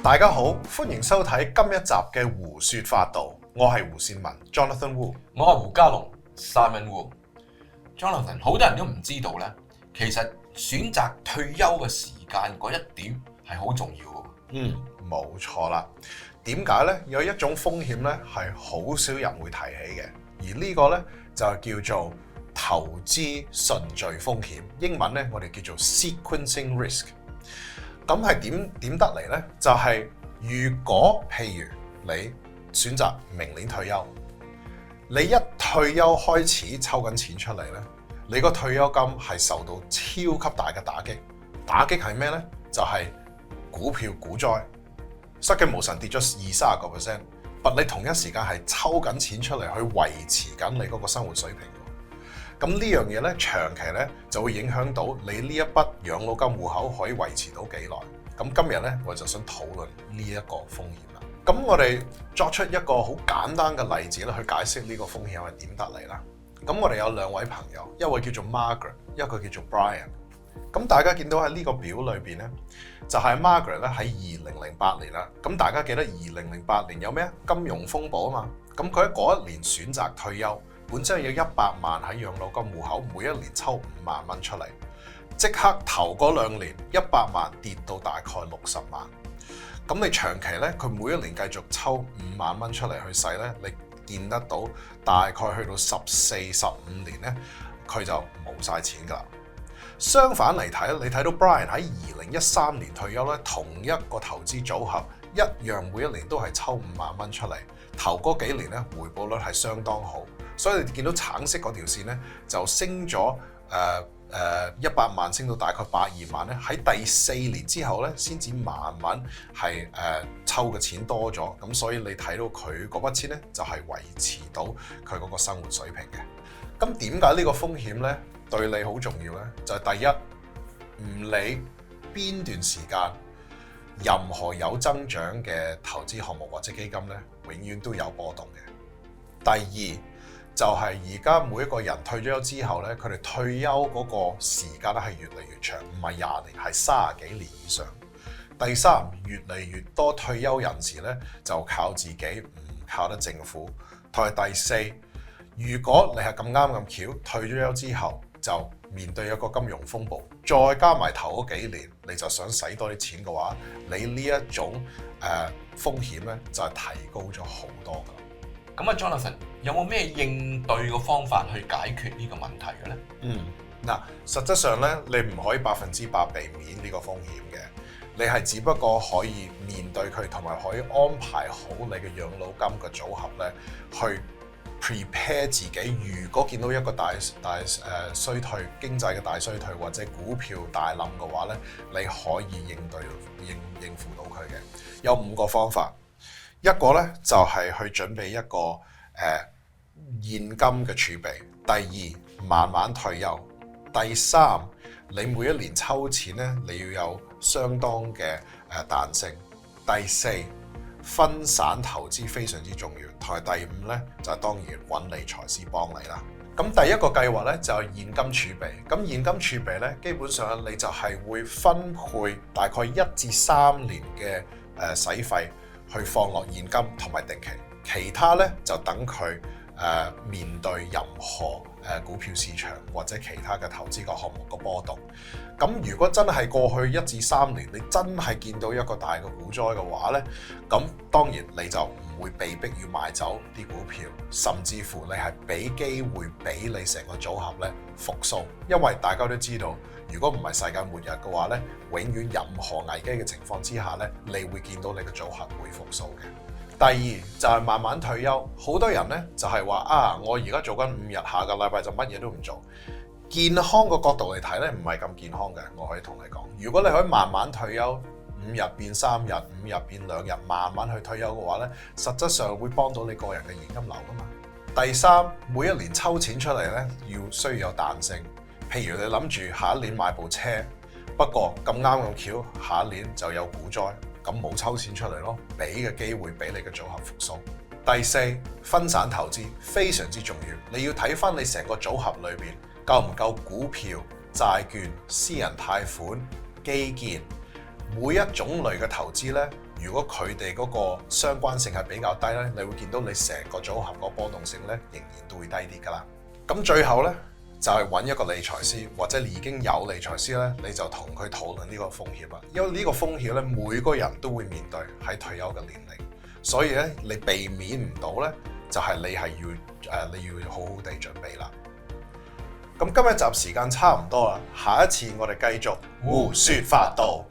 大家好，歡迎收睇今一集嘅胡說八道，我係胡善文 Jonathan Wu， 我係胡嘉龍 Simon Wu。Jonathan， 好多人都唔知道咧，其實選擇退休嘅時間嗰一點係好重要嘅。冇錯啦。點解呢？有一種風險咧係好少人會提起嘅，而呢個咧就叫做投資順序風險，英文咧我哋叫做 sequencing risk。咁係點得嚟呢？就係如果譬如你選擇明年退休，你一退休開始抽緊錢出嚟呢，你個退休金係受到超級大嘅打擊。打擊係咩呢？就係股票股災，失驚無神跌咗20-30%，但你同一時間係抽緊錢出嚟去維持緊你嗰個生活水平。咁呢樣嘢咧，長期咧就會影響到你呢一筆養老金戶口可以維持到幾耐。咁今日咧，我就想討論呢一個風險啦。咁我哋作出一個好簡單嘅例子咧，去解釋呢個風險係點得嚟啦。咁我哋有兩位朋友，一位叫做 Margaret， 一個叫做 Brian。咁大家見到喺呢個表裏邊咧，就係 Margaret 咧喺2008年啦。咁大家記得2008年有咩啊？金融風暴啊嘛。咁佢喺嗰一年選擇退休。本身有100萬喺養老金戶口，每一年抽5萬蚊出嚟，即刻頭嗰2年100萬跌到大概60萬。咁你長期咧，佢每一年繼續抽5萬蚊出嚟去使咧，你見得到大概去到14-15年咧，佢就冇晒錢㗎啦。相反嚟睇，你睇到 Brian 喺2013年退休咧，同一個投資組合一樣，每一年都係抽5萬蚊出嚟，頭嗰幾年咧回報率係相當好。所以你見到橙色嗰條線咧，就升咗100萬升到大概82萬咧，喺第4年之後咧，先至慢慢係抽嘅錢多咗，咁所以你睇到佢嗰筆錢咧，就係維持到佢嗰個生活水平嘅。咁點解呢個風險咧對你好重要咧？就係第一，唔理邊段時間，任何有增長嘅投資項目或者基金咧，永遠都有波動嘅。第二，就係而家每一個人退咗休之後咧，佢哋退休嗰個時間咧係越嚟越長，唔係20年，係30幾年以上。第三，越嚟越多退休人士咧就靠自己，唔靠得政府。同埋第四，如果你係咁啱咁巧退咗休之後就面對一個金融風暴，再加埋頭嗰幾年你就想使多啲錢嘅話，你呢一種風險咧就係提高咗好多㗎。咁啊 ，Jonathan 有冇咩應對嘅方法去解決呢個問題嘅咧？嗱，實質上咧，你唔可以100%避免呢個風險嘅，你係只不過可以面對佢，同埋可以安排好你嘅養老金嘅組合咧，去 prepare 自己。如果見到一個大衰退，經濟嘅大衰退或者股票大冧嘅話咧，你可以應付到佢嘅。有5個方法。一個咧就係去準備一個現金嘅儲備。第二，慢慢退休。第三，你每一年抽錢咧，你要有相當嘅彈性。第四，分散投資非常之重要。同埋第5咧就係當然揾理財師幫你啦。咁第一個計劃咧就係現金儲備。咁現金儲備咧，基本上你就係會分配大概1至3年嘅使費。去放落現金同埋定期，其他咧就等佢面對任何股票市場或者其他嘅投資個項目個波動。咁如果真係過去1至3年，你真係見到一個大嘅股災嘅話咧，咁當然你就唔會被逼要賣走啲股票，甚至乎你係俾機會俾你成個組合咧復甦，因為大家都知道。如果唔係世界末日嘅話咧，永遠任何危機嘅情況之下咧，你會見到你嘅組合會復甦嘅。第二就係慢慢退休，好多人咧就係話啊，我而家做緊5日，下個禮拜就乜嘢都唔做。健康個角度嚟睇咧，唔係咁健康嘅。我可以同你講，如果你可以慢慢退休，5日變3日，5日變2日，慢慢去退休嘅話咧，實質上會幫到你個人嘅現金流噶嘛。第三，每一年抽錢出嚟咧，需要有彈性。譬如你諗住下一年買部車，不過咁啱咁巧，下一年就有股災，咁冇抽錢出嚟咯，俾嘅機會俾你嘅組合復甦。第四，分散投資非常之重要，你要睇翻你成個組合裏邊夠唔夠股票、債券、私人貸款、基建，每一種類嘅投資咧如果佢哋嗰個相關性係比較低咧，你會見到你成個組合個波動性咧仍然都會低啲㗎啦。咁最後咧就係揾一個理財師或者已經有理財師咧，你就同佢討論呢個風險啦。因為呢個風險咧每個人都會面對喺退休嘅年齡，所以咧你避免唔到咧，就係你係要好好地準備啦。咁今日集時間差唔多啦，下一次我哋繼續胡說八道。